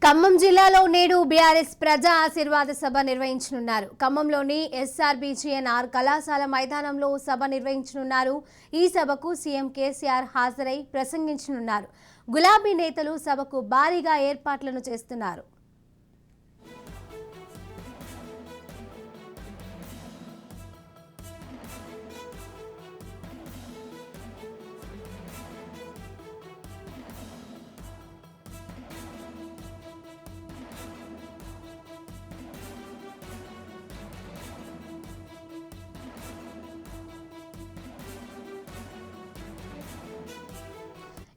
ఖమ్మం జిల్లాలో నేడు బీఆర్ఎస్ ప్రజా ఆశీర్వాద సభ నిర్వహించనున్నారు. ఖమ్మంలోని ఎస్ఆర్బీజీఎన్ఆర్ కళాశాల మైదానంలో సభ నిర్వహించనున్నారు. ఈ సభకు సీఎం కేసీఆర్ హాజరై ప్రసంగించనున్నారు. గులాబీ నేతలు సభకు భారీగా ఏర్పాట్లను చేస్తున్నారు.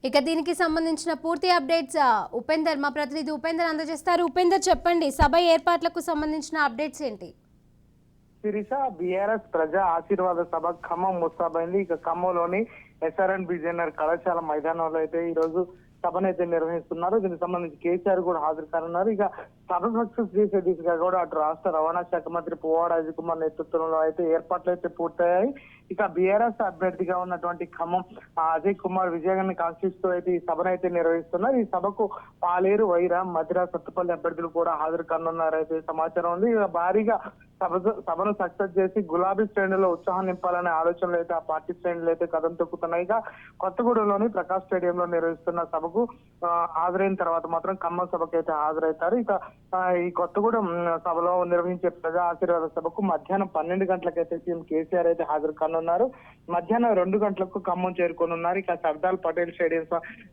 ఇక దీనికి సంబంధించిన పూర్తి అప్డేట్స్ ఉపేందర్ మా ప్రతినిధి ఉపేందర్ అందజేస్తారు. ఉపేందర్ చెప్పండి, సభ ఏర్పాట్లకు సంబంధించిన అప్డేట్స్ ఏంటి? శిరీష, బీఆర్ఎస్ ప్రజా ఆశీర్వాద సభ ఖమ్మం ముస్తాబైంది. ఇక ఖమ్మంలోని ఎస్ఆర్ఎన్బీజీఎన్ఆర్ కళాశాల మైదానంలో అయితే ఈ రోజు సభనైతే నిర్వహిస్తున్నారు. దీనికి సంబంధించి కేసీఆర్ కూడా హాజరు కానున్నారు. ఇక సభ సక్సెస్ చేసే దిశగా కూడా అటు రాష్ట్ర రవాణా శాఖ మంత్రి పువ్వాడ అజయ్ కుమార్ నేతృత్వంలో అయితే ఏర్పాట్లు అయితే పూర్తయ్యాయి. ఇక బీఆర్ఎస్ అభ్యర్థిగా ఉన్నటువంటి ఖమ్మం అజయ్ కుమార్ విజయాన్ని కాంక్షిస్తూ అయితే ఈ సభనైతే నిర్వహిస్తున్నారు. ఈ సభకు పాలేరు, వైరా, మధిర, సత్తుపల్లి అభ్యర్థులు కూడా హాజరు కానున్నారైతే సమాచారం ఉంది. ఇక భారీగా సభను సక్సెస్ చేసి గులాబీ శ్రేణుల్లో ఉత్సాహం నింపాలనే ఆలోచనలు అయితే ఆ పార్టీ శ్రేణులు అయితే కథం తొక్కుతున్నాయి. ఇక కొత్తగూడెంలోని ప్రకాష్ స్టేడియంలో నిర్వహిస్తున్న సభకు హాజరైన తర్వాత మాత్రం ఖమ్మం సభకు అయితే హాజరవుతారు. ఇక ఈ కొత్తగూడెం సభలో నిర్వహించే ప్రజా ఆశీర్వాద సభకు మధ్యాహ్నం 12 గంటలకైతే సీఎం కేసీఆర్ అయితే హాజరు కానున్నారు. మధ్యాహ్నం 2 గంటలకు ఖమ్మం చేరుకోనున్నారు. ఇక సర్దార్ పటేల్ స్టేడియం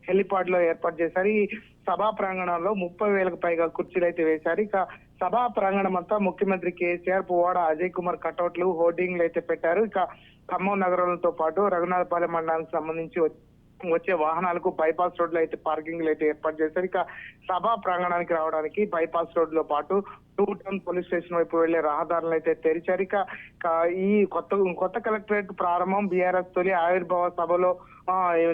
హెలిపాడ్ లో ఏర్పాటు చేశారు. ఈ సభా ప్రాంగణంలో 30,000కు పైగా కుర్చీలు అయితే వేశారు. ఇక సభా ప్రాంగణం అంతా ముఖ్యమంత్రి కేసీఆర్, పువ్వాడ అజయ్ కుమార్ కటౌట్లు, హోర్డింగ్లు అయితే పెట్టారు. ఇక ఖమ్మం నగరంతో పాటు రఘునాథపాలెం మండలానికి సంబంధించి వచ్చే వాహనాలకు బైపాస్ రోడ్లు అయితే పార్కింగ్లు అయితే ఏర్పాటు చేశారు. ఇక సభా ప్రాంగణానికి రావడానికి బైపాస్ రోడ్ లో పాటు 2 టౌన్ పోలీస్ స్టేషన్ వైపు వెళ్లే రహదారులను అయితే తెరిచారు. ఇక ఈ కొత్త కలెక్టరేట్ ప్రారంభం బీఆర్ఎస్ తొలి ఆవిర్భావ సభలో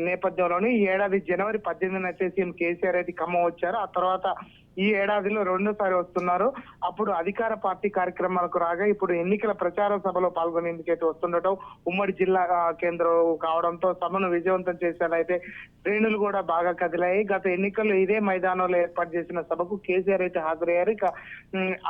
నేపథ్యంలోని ఈ ఏడాది జనవరి 18న అయితే సీఎం కేసీఆర్ అయితే ఖమ్మం వచ్చారు. ఆ తర్వాత ఈ ఏడాదిలో 2సారి వస్తున్నారు. అప్పుడు అధికార పార్టీ కార్యక్రమాలకు రాగా ఇప్పుడు ఎన్నికల ప్రచార సభలో పాల్గొనేందుకైతే వస్తుండటం ఉమ్మడి జిల్లా కేంద్రం కావడంతో సభను విజయవంతం చేసేదైతే శ్రేణులు కూడా బాగా కదిలాయి. గత ఎన్నికల్లో ఇదే మైదానంలో ఏర్పాటు చేసిన సభకు కేసీఆర్ అయితే హాజరయ్యారు. ఇక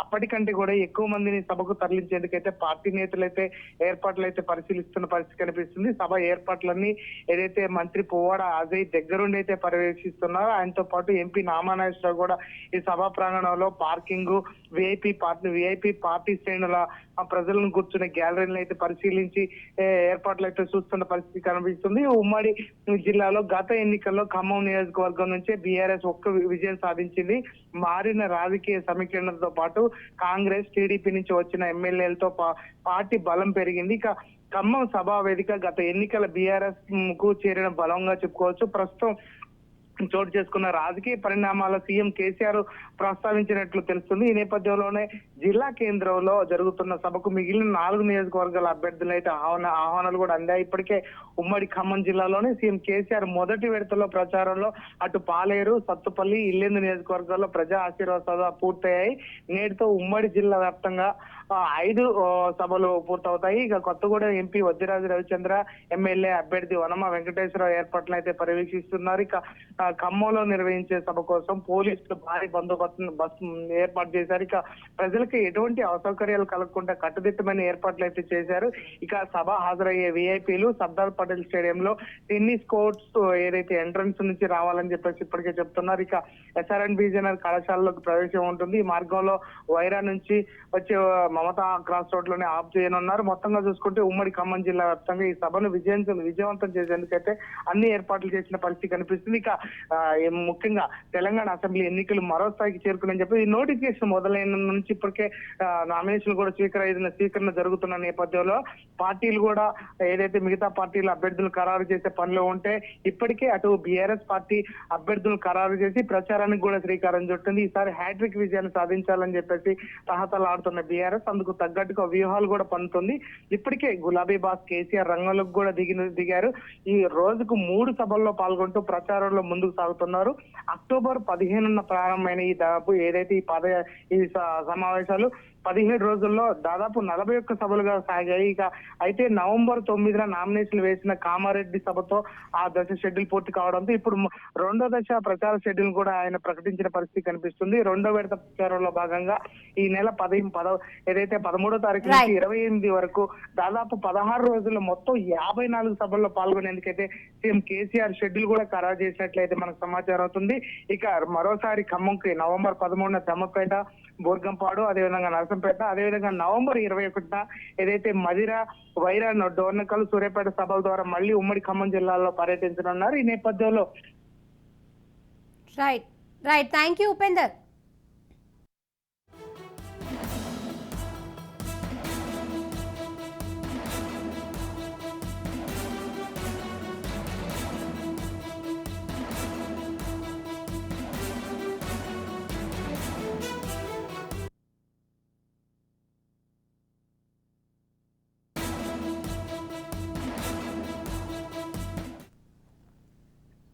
అప్పటికంటే కూడా ఎక్కువ మందిని సభకు తరలించేందుకైతే పార్టీ నేతలు అయితే ఏర్పాట్లు అయితే పరిశీలిస్తున్న పరిస్థితి కనిపిస్తుంది. సభ ఏర్పాట్లన్నీ ఏదైతే మంత్రి పువ్వాడ అజయ్ దగ్గరుండి అయితే పర్యవేక్షిస్తున్నారో ఆయనతో పాటు ఎంపీ నామానాగేశ్వరరావు కూడా ఈ సభా ప్రాంగణంలో పార్కింగ్, విఐపి పార్టీ శ్రేణుల ప్రజలను కూర్చునే గ్యాలరీలను అయితే పరిశీలించి ఏర్పాట్లు అయితే చూస్తున్న పరిస్థితి కనిపిస్తుంది. ఉమ్మడి జిల్లాలో గత ఎన్నికల్లో ఖమ్మం నియోజకవర్గం నుంచే బీఆర్ఎస్ ఒక్క విజయం సాధించింది. మారిన రాజకీయ సమీకరణతో పాటు కాంగ్రెస్, టీడీపీ నుంచి వచ్చిన ఎమ్మెల్యేలతో పార్టీ బలం పెరిగింది. ఇక ఖమ్మం సభా వేదిక గత ఎన్నికల బీఆర్ఎస్ కు చేరిన బలంగా చెప్పుకోవచ్చు. ప్రస్తుతం చోటు చేసుకున్న రాజకీయ పరిణామాల సీఎం కేసీఆర్ ప్రస్తావించినట్లు తెలుస్తుంది. ఈ నేపథ్యంలోనే జిల్లా కేంద్రంలో జరుగుతున్న సభకు మిగిలిన 4 నియోజకవర్గాల అభ్యర్థులు అయితే ఆహ్వానాలు కూడా అందాయి. ఇప్పటికే ఉమ్మడి ఖమ్మం జిల్లాలోనే సీఎం కేసీఆర్ మొదటి విడతలో ప్రచారంలో అటు పాలేరు, సత్తుపల్లి, ఇల్లెందు నియోజకవర్గాల్లో ప్రజా ఆశీర్వాద సభ పూర్తయ్యాయి. నేటితో ఉమ్మడి జిల్లా వ్యాప్తంగా 5 సభలు పూర్తవుతాయి. ఇక కొత్తగూడెం ఎంపీ వద్దిరాజు రవిచంద్ర, ఎమ్మెల్యే అభ్యర్థి వనమ వెంకటేశ్వరరావు ఏర్పాట్లు అయితే పర్యవేక్షిస్తున్నారు. ఇక ఖమ్మంలో నిర్వహించే సభ కోసం పోలీసులు భారీ బందోబస్తు ఏర్పాటు చేశారు. ఇక ప్రజలకు ఎటువంటి అసౌకర్యాలు కలగకుండా కట్టుదిట్టమైన ఏర్పాట్లు అయితే చేశారు. ఇక సభ హాజరయ్యే విఐపీలు సర్దార్ పటేల్ స్టేడియంలో టెన్నిస్ కోర్ట్స్ ఏదైతే ఎంట్రన్స్ నుంచి రావాలని చెప్పేసి ఇప్పటికే చెప్తున్నారు. ఇక ఎస్ఆర్ఎన్బీజీఎన్ఆర్ కళాశాలలోకి ప్రవేశం ఉంటుంది. ఈ మార్గంలో వైరా నుంచి వచ్చే మమతా క్రాస్ రోడ్ లోనే ఆఫ్ చేయనున్నారు. మొత్తంగా చూసుకుంటే ఉమ్మడి ఖమ్మం జిల్లా వ్యాప్తంగా ఈ సభను విజయవంతం చేసేందుకైతే అన్ని ఏర్పాట్లు చేసిన పరిస్థితి కనిపిస్తుంది. ఇక ముఖ్యంగా తెలంగాణ అసెంబ్లీ ఎన్నికలు మరో స్థాయికి చేరుకుని చెప్పి ఈ నోటిఫికేషన్ మొదలైన నుంచి ఇప్పటికే నామినేషన్ కూడా స్వీకరణ జరుగుతున్న నేపథ్యంలో పార్టీలు కూడా ఏదైతే మిగతా పార్టీల అభ్యర్థులు ఖరారు చేసే పనిలో ఉంటే ఇప్పటికే అటు బీఆర్ఎస్ పార్టీ అభ్యర్థులను ఖరారు చేసి ప్రచారానికి కూడా శ్రీకారం చుట్టింది. ఈసారి హ్యాట్రిక్ విజయాన్ని సాధించాలని చెప్పేసి తహతలాడుతున్న బీఆర్ఎస్ అందుకు తగ్గట్టుగా వ్యూహాలు కూడా పన్నుతుంది. ఇప్పటికే గులాబీ బాస్ కేసీఆర్ రంగంలోకి కూడా దిగారు. ఈ రోజుకు 3 సభల్లో పాల్గొంటూ ప్రచారంలో ముందుకు సాగుతున్నారు. అక్టోబర్ 15న ప్రారంభమైన ఈ దాదాపు ఏదైతే ఈ సమావేశాలు 17 రోజుల్లో దాదాపు 41 సభలుగా సాగాయి. ఇక అయితే నవంబర్ 9న నామినేషన్లు వేసిన కామారెడ్డి సభతో ఆ దశ షెడ్యూల్ పూర్తి కావడంతో ఇప్పుడు రెండో దశ ప్రచార షెడ్యూల్ కూడా ఆయన ప్రకటించిన పరిస్థితి కనిపిస్తుంది. రెండో విడత ప్రచారంలో భాగంగా ఈ నెల 13వ తారీఖు నుంచి 28 వరకు దాదాపు 16 రోజుల్లో మొత్తం 54 సభల్లో పాల్గొనేందుకైతే సీఎం కేసీఆర్ షెడ్యూల్ కూడా ఖరారు చేసినట్లయితే మనకు సమాచారం అవుతుంది. ఇక మరోసారి ఖమ్మంకి నవంబర్ 13న దమ్మపేట, బోర్గంపాడు, అదేవిధంగా నరసంపేట, అదేవిధంగా నవంబర్ 21న ఏదైతే మదిర, వైరా, డోర్నకల్, సూర్యాపేట సభల ద్వారా మళ్ళీ ఉమ్మడి ఖమ్మం జిల్లాలో పర్యటించనున్నారు. ఈ నేపథ్యంలో రైట్ థ్యాంక్ యూ ఉపేందర్.